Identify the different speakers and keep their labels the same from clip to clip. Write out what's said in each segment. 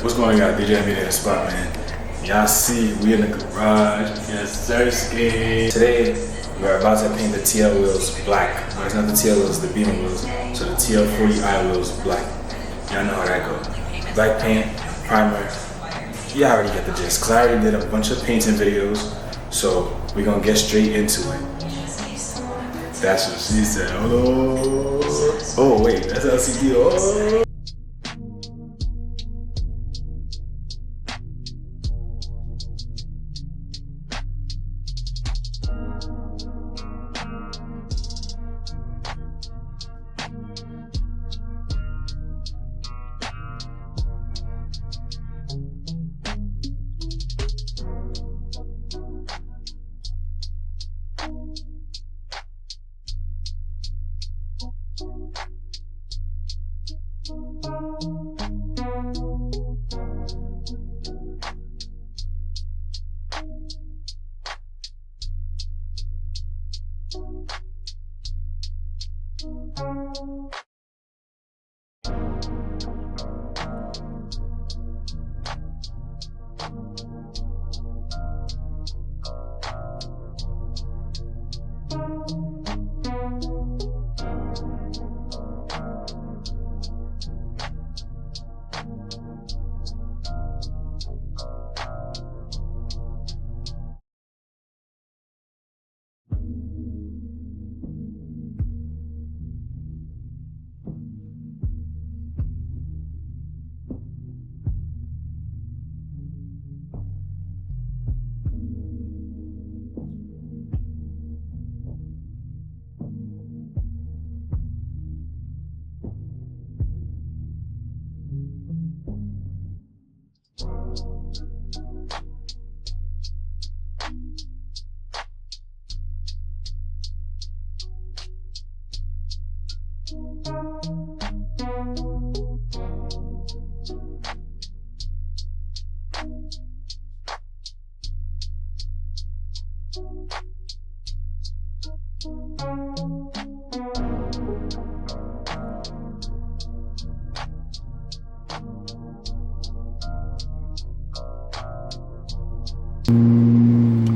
Speaker 1: What's going on, Djnmedia spot, man? Y'all see, we in the garage. Yes, sirski. Today, we're about to paint the TL wheels black. Well, it's not the TL wheels, the BMW wheels. So the TL40i wheels black. Y'all know how that goes. Black paint, primer. You already get the gist. Cause I already did a bunch of painting videos, so we're gonna get straight into it. That's what she said. Oh wait, that's LCD. Oh.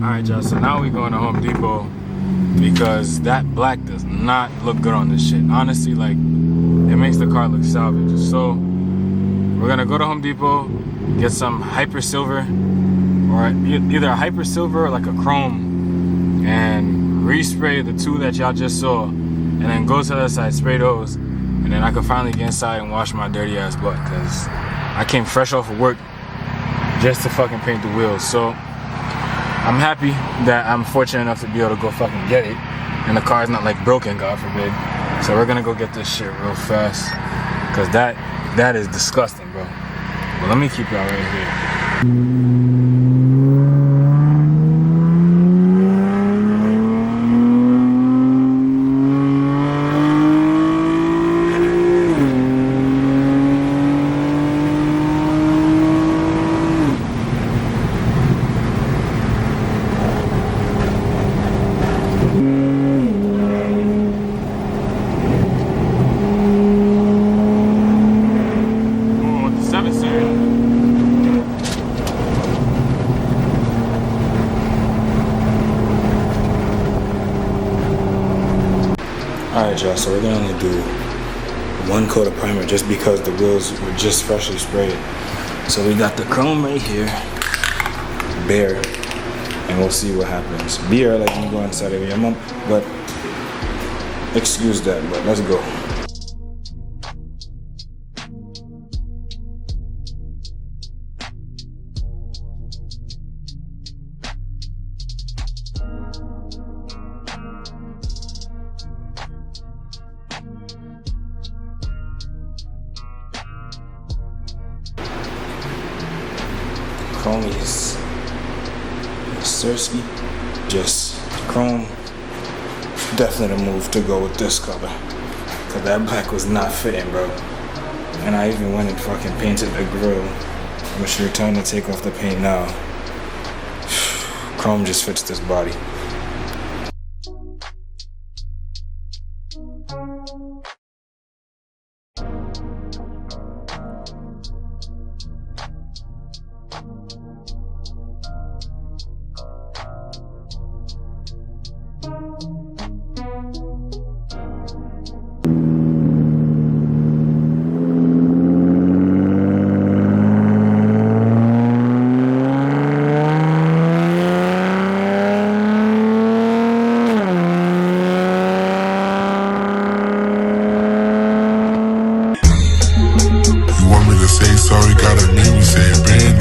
Speaker 1: Alright y'all, so now we're going to Home Depot because that black does not look good on this shit. Honestly, like, it makes the car look salvage. So we're gonna go to Home Depot, get some hyper silver, or either a hyper silver or like a chrome, and respray the two that y'all just saw, and then go to the other side, spray those, and then I can finally get inside and wash my dirty ass butt, because I came fresh off of work just to fucking paint the wheels. So I'm happy that I'm fortunate enough to be able to go fucking get it, and the car's not like broken, God forbid. So we're gonna go get this shit real fast, cause that is disgusting, bro. But let me keep y'all right here. Alright y'all, so we're gonna only do one coat of primer just because the wheels were just freshly sprayed. So we got the chrome right here, bare, and we'll see what happens. Beer, like you go inside of your mom, but excuse that, but let's go. CHROMEEZ, Sirski, just chrome. Definitely the move to go with this color, cause that black was not fitting, bro. And I even went and fucking painted the grill, which you're trying to take off the paint now. Chrome just fits this body.
Speaker 2: say sorry, gotta make me say it. Brand